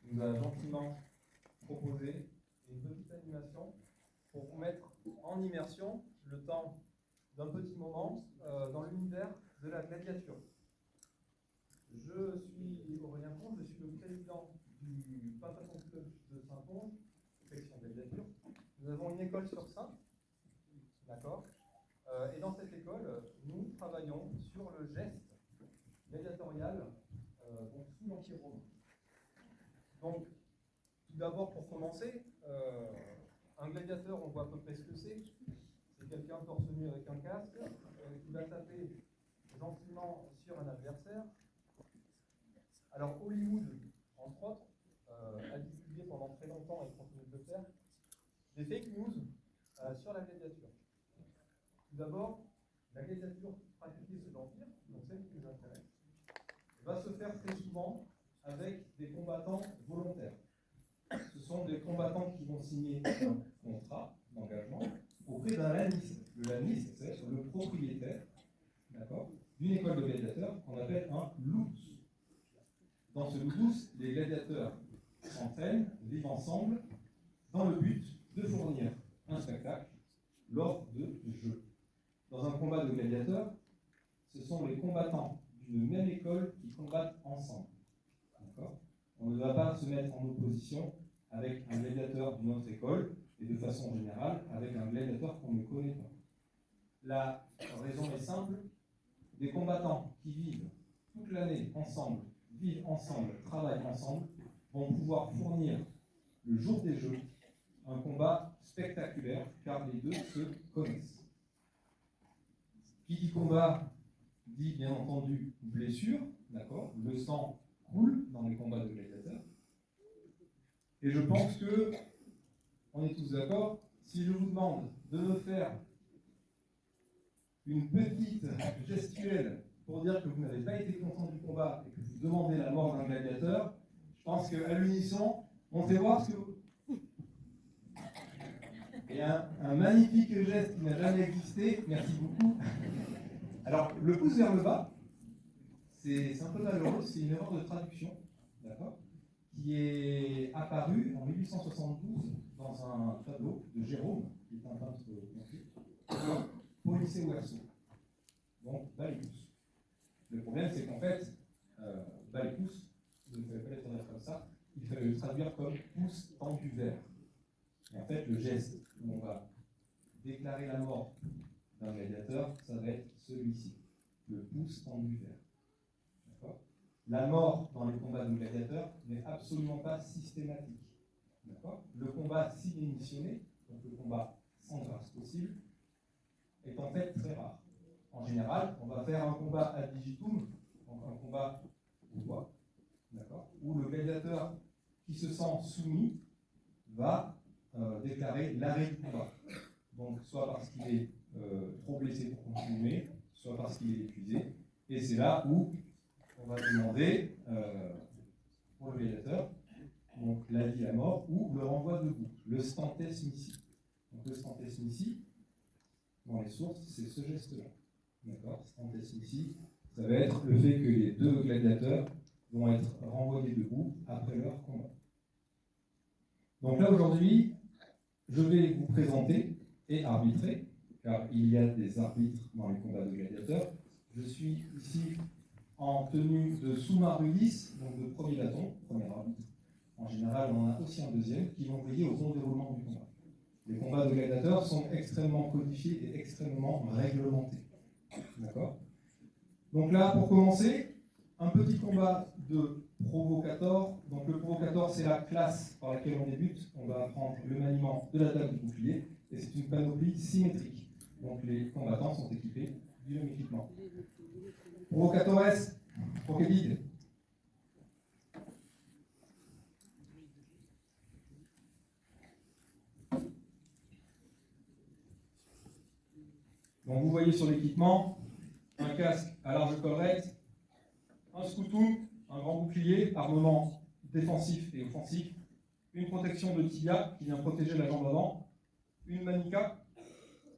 nous a gentiment proposé une petite animation pour vous mettre en immersion le temps d'un petit moment dans l'univers de la gladiature. Je suis Aurélien Comte, je suis le président du Pentathlon Club de Saint-Onge, section gladiature. Nous avons une école sur Saint, d'accord, et dans cette école, nous travaillons sur le geste gladiatorial donc sous l'Empire romain. Donc, tout d'abord, pour commencer, un gladiateur, on voit à peu près ce que c'est. C'est quelqu'un torse nu avec un casque qui va taper gentiment sur un adversaire. Alors, Hollywood, entre autres, a diffusé pendant très longtemps et continue de le faire, des fake news sur la gladiature. Tout d'abord, la gladiature pratiquée sous l'Empire, donc celle qui nous intéresse, va se faire très souvent avec des combattants volontaires. Ce sont des combattants qui vont signer un contrat d'engagement auprès d'un laniste. Le laniste, c'est le propriétaire, d'accord, d'une école de gladiateurs qu'on appelle un ludus. Dans ce ludus, les gladiateurs s'entraînent, vivent ensemble, dans le but de fournir un spectacle lors de jeux. Dans un combat de gladiateurs, ce sont les combattants d'une même école qui combattent ensemble. D'accord ? On ne va pas se mettre en opposition avec un gladiateur d'une autre école et de façon générale avec un gladiateur qu'on ne connaît pas. La raison est simple, des combattants qui vivent toute l'année ensemble, vivent ensemble, travaillent ensemble, vont pouvoir fournir le jour des Jeux un combat spectaculaire car les deux se connaissent. Qui dit combat dit bien entendu blessure, d'accord ? Le sang coule dans les combats de gladiateurs. Et je pense que, on est tous d'accord, si je vous demande de me faire une petite gestuelle pour dire que vous n'avez pas été content du combat et que vous demandez la mort d'un gladiateur, je pense qu'à l'unisson, on fait voir ce que vous... Et un magnifique geste qui n'a jamais existé, merci beaucoup. Alors, le pouce vers le bas, c'est un peu malheureux, c'est une erreur de traduction, d'accord, qui est apparue en 1872 dans un tableau de Jérôme, qui est un peintre confus, Policé Ouerceau, donc bas les pouces. Le problème, c'est qu'en fait, bas les pouces, vous ne pouvez pas les traduire comme ça, il fallait le traduire comme pouce tendu vers. Et en fait, le geste où on va déclarer la mort d'un gladiateur, ça va être celui-ci, le pouce tendu vers. D'accord ? La mort dans les combats de gladiateurs n'est absolument pas systématique. D'accord ? Le combat signitionné, donc le combat sans grâce possible, est en fait très rare. En général, on va faire un combat ad digitum, donc un combat au doigt, d'accord, où le gladiateur qui se sent soumis va déclarer l'arrêt du combat. Donc, soit parce qu'il est trop blessé pour continuer, soit parce qu'il est épuisé. Et c'est là où on va demander pour le gladiateur donc la vie à mort ou le renvoi debout, le stentes missi. Donc, le stentes missi, dans les sources, c'est ce geste-là. D'accord ? Stentes missi, ça va être le fait que les deux gladiateurs vont être renvoyés debout après leur combat. Donc là, aujourd'hui, je vais vous présenter et arbitrer, car il y a des arbitres dans les combats de gladiateurs. Je suis ici en tenue de sous-marudis, donc de premier bâton, premier arbitre. En général, on en a aussi un deuxième, qui vont veiller au bon déroulement du combat. Les combats de gladiateurs sont extrêmement codifiés et extrêmement réglementés. D'accord ? Donc là, pour commencer, un petit combat de provocateur. Donc le provocateur, c'est la classe par laquelle on débute. On va apprendre le maniement de la dague du bouclier, et c'est une panoplie symétrique. Donc les combattants sont équipés du même équipement. Provocatores, procédide. Donc vous voyez sur l'équipement, un casque à large collerette, un scutum, un grand bouclier, armement défensif et offensif, une protection de tibia qui vient protéger la jambe avant, une manica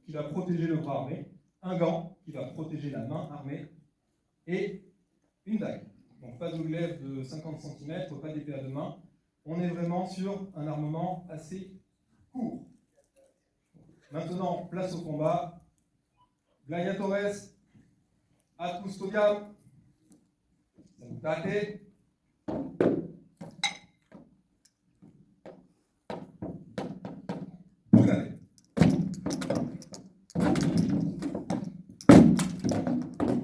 qui va protéger le bras armé, un gant qui va protéger la main armée, et une dague. Donc pas de glaive de 50 cm, pas d'épée à deux mains, on est vraiment sur un armement assez court. Maintenant, place au combat. Gladiatores, ad custodiam, salutate. Pugnate.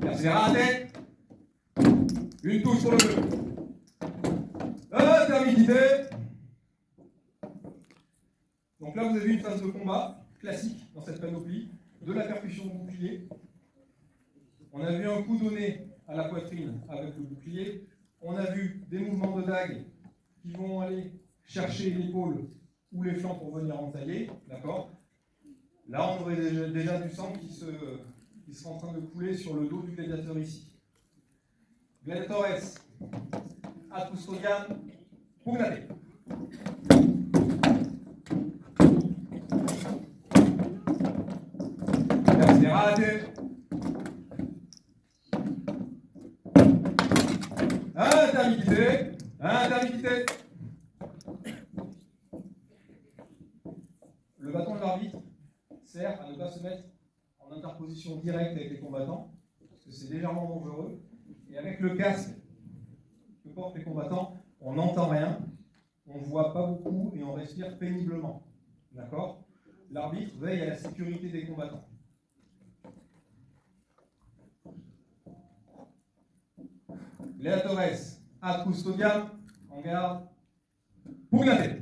Persévérate. Une touche pour le jeu. Intermitté. Donc là, vous avez une phase de combat classique dans cette panoplie, de la percussion de bouclier. On a vu un coup donné à la poitrine avec le bouclier. On a vu des mouvements de dague qui vont aller chercher l'épaule ou les flancs pour venir entailler. D'accord ? Là, on aurait déjà du sang qui sera en train de couler sur le dos du gladiateur ici. Gladiatores, ad custodiam, pugnate. Persévérate. Intermitté. Intermitté. Le bâton de l'arbitre sert à ne pas se mettre en interposition directe avec les combattants, parce que c'est légèrement dangereux. Et avec le casque que portent les combattants, on n'entend rien, on ne voit pas beaucoup et on respire péniblement. D'accord ? L'arbitre veille à la sécurité des combattants. Gladiatores, ad custodiam, en garde, pugnate.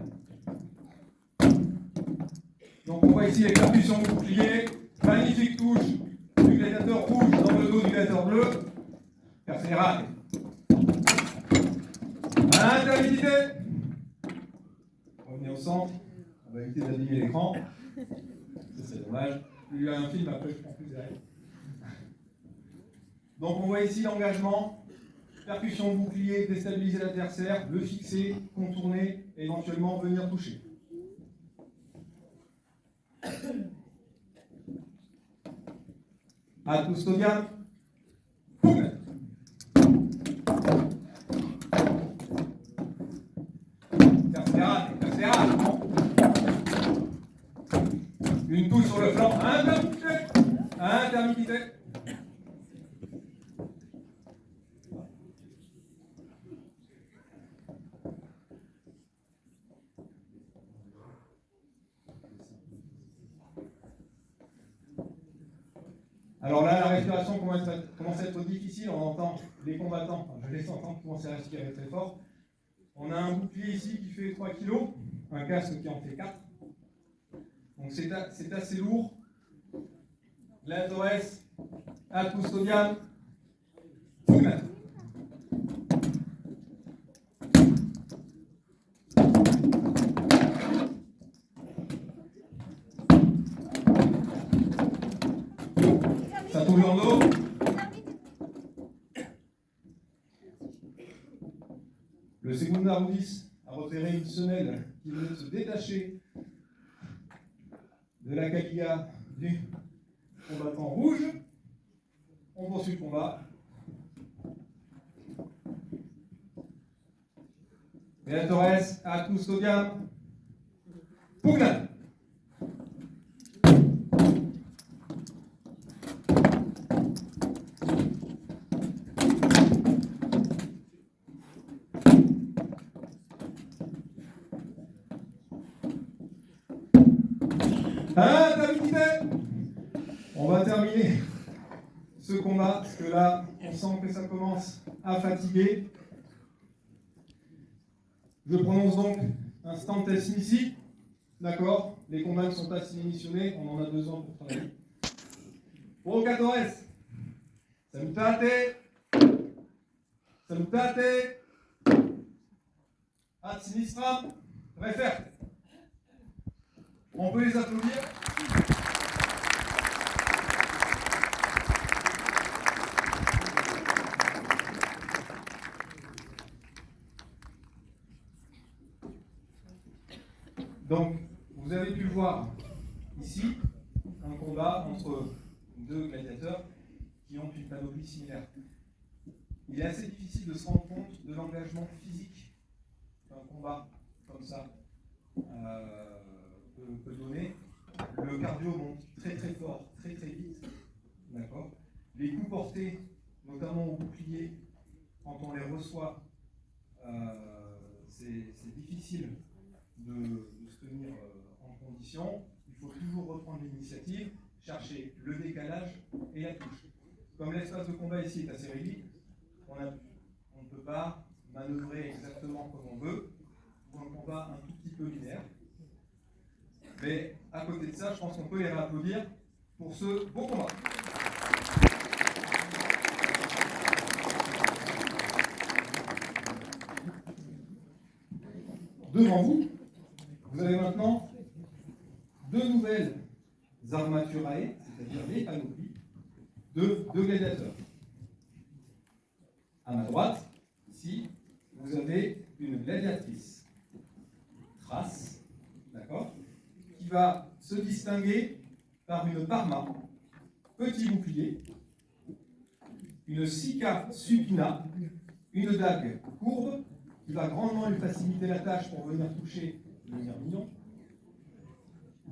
Donc on voit ici les percussions de bouclier, magnifique touche du gladiateur rouge dans le dos du gladiateur bleu. Persévérate. Intermitté. Revenez au centre, on va éviter d'abîmer l'écran. Ça c'est dommage. Il y a un film après, je prends plus derrière. Donc on voit ici l'engagement, percussion de bouclier, déstabiliser l'adversaire, le fixer, contourner et éventuellement venir toucher. Ad custodiam, pugnate. Persévérate, persévérate. Une touche sur le flanc, intermitté. Intermitté. Alors là, la respiration commence à être difficile, on entend les combattants, enfin, je les entends commencer à respirer très fort. On a un bouclier ici qui fait 3 kg, un casque qui en fait 4. Donc c'est assez lourd. Gladiatores, ad custodiam, pugnate. Ça tombe en eau. Le second Arudis a repéré une semelle qui venait de se détacher de la caliga du combattant rouge. On poursuit le combat. Gladiatores, ad custodiam, pugnate. Intermitté. On va terminer ce combat parce que là, on sent que ça commence à fatiguer. Je prononce donc un stantes ici. D'accord ? Les combats ne sont pas simulationnés, on en a besoin pour travailler. Provocatores. Salutate. Salutate. Ad sinistram. Referte. On peut les applaudir. Donc, vous avez pu voir ici un combat entre deux gladiateurs qui ont une panoplie similaire. Il est assez difficile de se rendre compte de l'engagement physique d'un combat comme ça, peut donner. Le cardio monte très très fort, très très vite. D'accord. Les coups portés, notamment au bouclier, quand on les reçoit, c'est difficile de se tenir en condition. Il faut toujours reprendre l'initiative, chercher le décalage et la touche. Comme l'espace de combat ici est assez réduit, on ne peut pas manœuvrer exactement comme on veut, pour un combat un tout petit peu linéaire. Mais à côté de ça, je pense qu'on peut les réapplaudir pour ce beau combat. Devant vous, vous avez maintenant deux nouvelles armaturae, c'est-à-dire les panoplies, de deux gladiateurs. À ma droite, ici, vous avez une gladiatrice, Thrace, d'accord, qui va se distinguer par une parma, petit bouclier, une sica supina, une dague courbe, qui va grandement lui faciliter la tâche pour venir toucher le mirmillon,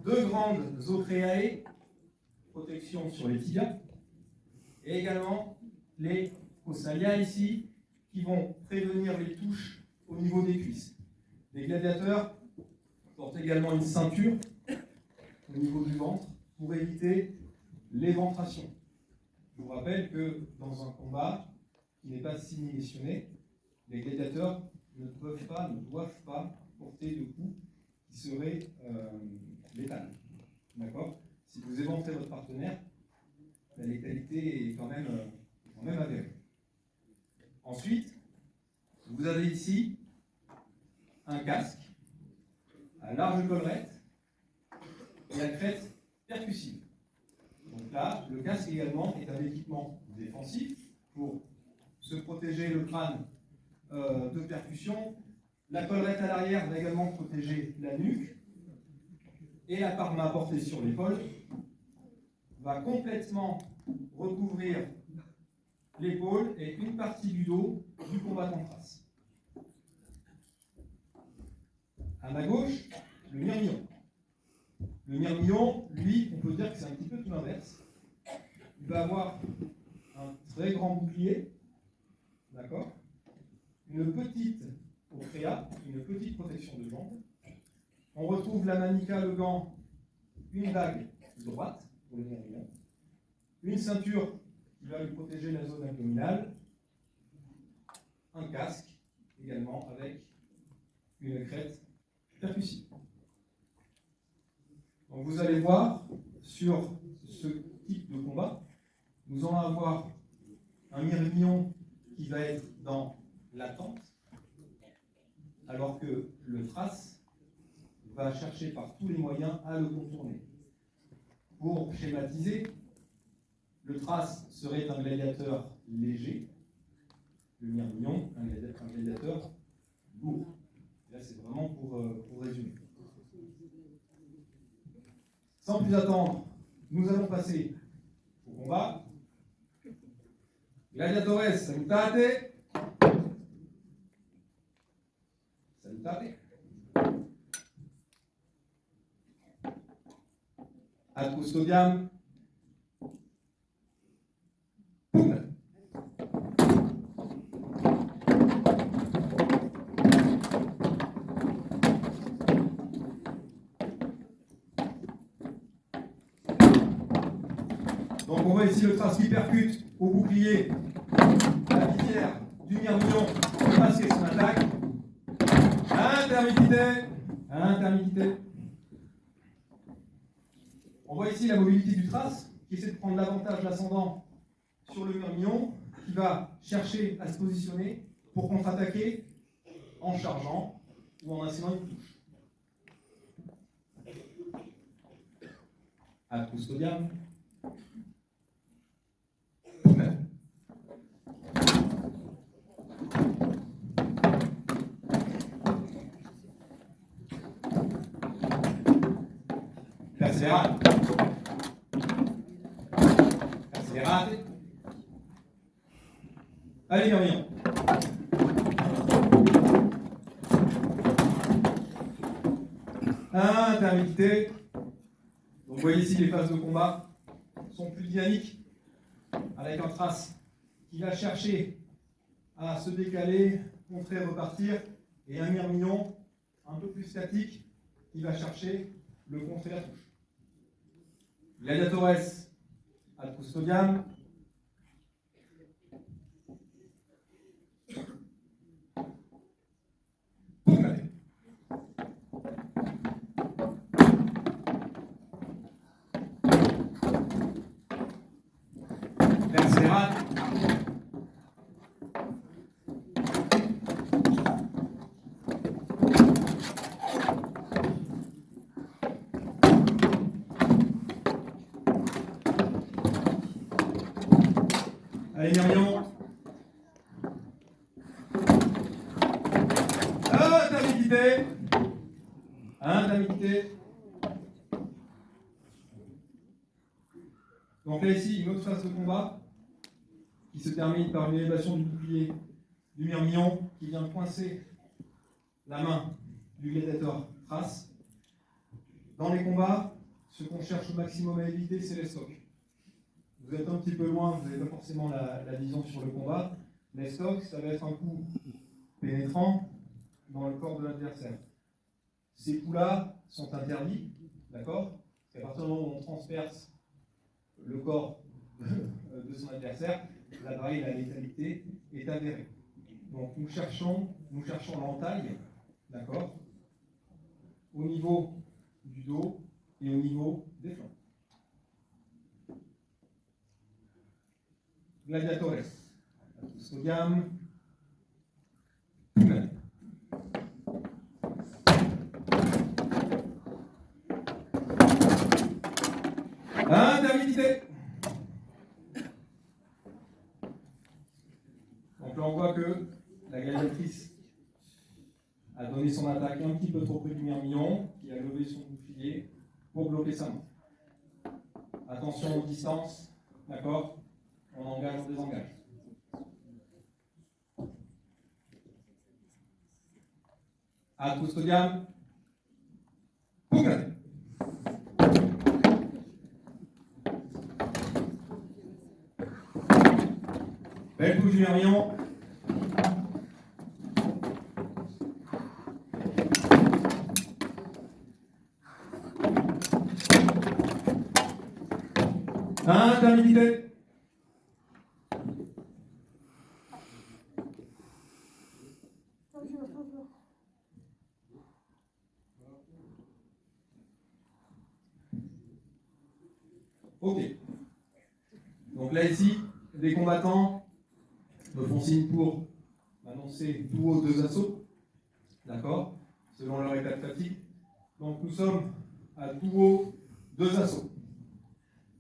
deux grandes ocréae, protection sur les tibias, et également les cossalia ici, qui vont prévenir les touches au niveau des cuisses. Les gladiateurs portent également une ceinture au niveau du ventre pour éviter l'éventration. Je vous rappelle que dans un combat qui n'est pas simulationnné, les gladiateurs ne peuvent pas, ne doivent pas porter de coups qui seraient létals. D'accord ? Si vous éventrez votre partenaire, la létalité est quand même avérée. Ensuite, vous avez ici un casque à large collerette et à crête percussive. Donc là, le casque également est un équipement défensif pour se protéger le crâne de percussion. La collerette à l'arrière va également protéger la nuque. Et la parma portée sur l'épaule va complètement recouvrir l'épaule et une partie du dos du combattant Thrace. À ma gauche, le mirmillon. Le mirmillon, lui, on peut dire que c'est un petit peu tout l'inverse. Il va avoir un très grand bouclier, d'accord, une petite ocréa, une petite protection de jambe. On retrouve la manica, le gant, une dague droite pour le mirmillon, une ceinture qui va lui protéger la zone abdominale, un casque également avec une crête percussive. Donc vous allez voir, sur ce type de combat, nous allons avoir un mirmillon qui va être dans l'attente, alors que le Thrace va chercher par tous les moyens à le contourner. Pour schématiser, le Thrace serait un gladiateur léger, le mirmillon, un gladiateur lourd. Là, c'est vraiment pour résumer. Sans plus attendre, nous allons passer au combat. Gladiatores, salutate. Salutate. Ad custodiam. Pum. Donc on voit ici le Thrace qui percute au bouclier la visière du mirmillon pour masquer son attaque. Intermittité. On voit ici la mobilité du Thrace qui essaie de prendre l'avantage, l'ascendant sur le mirmillon, qui va chercher à se positionner pour contre-attaquer en chargeant ou en assénant une touche. Ad custodiam. Perseverate. Allez, mirmillon. intermédiité. Donc vous voyez ici les phases de combat sont plus dynamiques, avec un trace qui va chercher à se décaler, contrer, repartir, et un mirmillon un peu plus statique qui va chercher le contrer à touche. Gladiatores ad custodiam. Pugnate. Verserat. Allez, Myrion. Intermédiité. Intermédiité. Donc là, ici, une autre phase de combat qui se termine par une élévation du bouclier du Myrmillon qui vient coincer la main du gladiateur Thrace. Dans les combats, ce qu'on cherche au maximum à éviter, c'est les stocks. Vous êtes un petit peu loin, vous n'avez pas forcément la vision sur le combat. Les stocks, ça va être un coup pénétrant dans le corps de l'adversaire. Ces coups-là sont interdits, d'accord? Parce qu'à partir du moment où on transperce le corps de son adversaire, la létalité est avérée. Donc nous cherchons l'entaille, d'accord, au niveau du dos et au niveau des flancs. Gladiatores, custodiam, pugnate. Intermédiité. Donc là on voit que la gladiatrice a donné son attaque un petit peu trop près du Myrmillon, qui a levé son bouclier pour bloquer sa main. Attention aux distances, d'accord? On engage, on désengage. Ad custodiam, pugnate. Belle touche du Myrmillon. Intermédiité. Ok. Donc là ici, les combattants me font signe pour annoncer tout haut 2 assauts, d'accord, selon leur état de fatigue. Donc nous sommes à tout haut 2 assauts.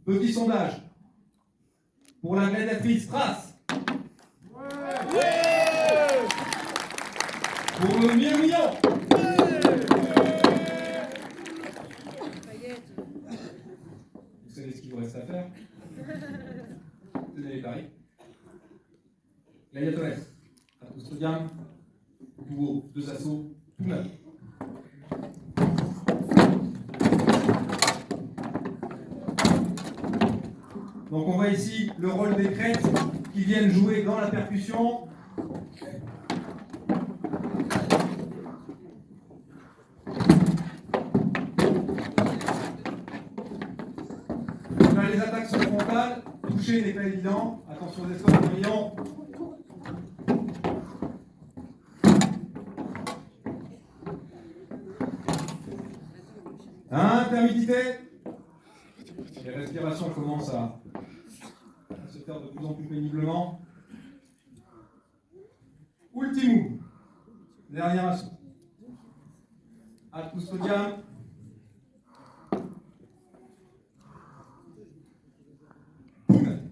Petit sondage pour la gladiatrice Thrace. Ouais. Pour le Myrmillon. Vous savez ce qu'il vous reste à faire. Tenez les paris. Gladiatores, ad custodiam, tout haut, 2 assauts, tout neuf. Donc on voit ici le rôle des crêtes qui viennent jouer dans la percussion. Là, les attaques sont frontales, toucher n'est pas évident. Attention aux espoirs de Myrmillon. Intermédiité. Les respirations commencent à se faire de plus en plus péniblement. Ultimum. Dernier assaut. Ad custodiam. Pugnate.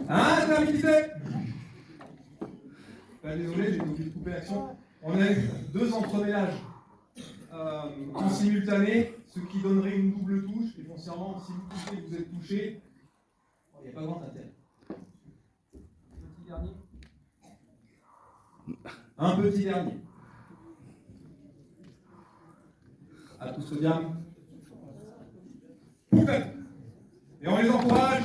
Intermédiité. Désolé, j'ai oublié de couper l'action. On a eu 2 entremêlages en simultané, ce qui donnerait une double touche. Et foncièrement, si vous touchez, vous êtes touché. Il n'y a pas grand intérêt. Petit dernier. Un petit dernier. À tous bien. Et on les encourage.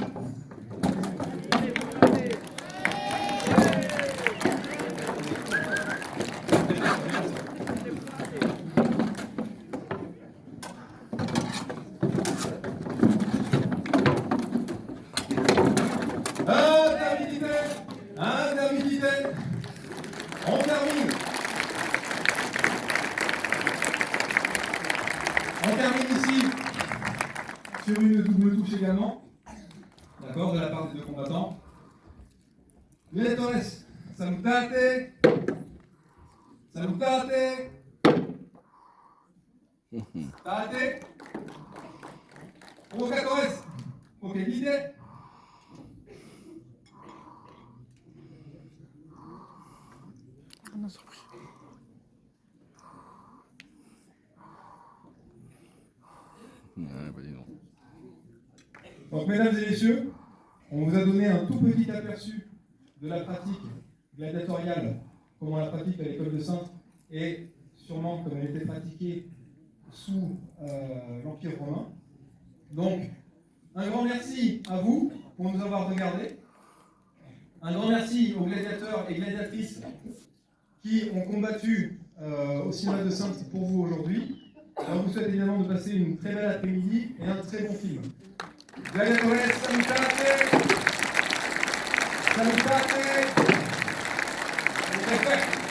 Intermittent. On termine. On termine ici sur une double touche également. D'accord, de la part des deux combattants. Gladiatores, salutate. Salutate. State. Provocatores. Coquelite. Donc, mesdames et messieurs, on vous a donné un tout petit aperçu de la pratique gladiatoriale, comment la pratique à l'école de Saintes et sûrement comme elle était pratiquée sous l'Empire romain. Donc, un grand merci à vous pour nous avoir regardés. Un grand merci aux gladiateurs et gladiatrices qui ont combattu au cinéma de Saintes pour vous aujourd'hui. On vous souhaite évidemment de passer une très belle après-midi et un très bon film. Gladiatores, salutate! Salutate!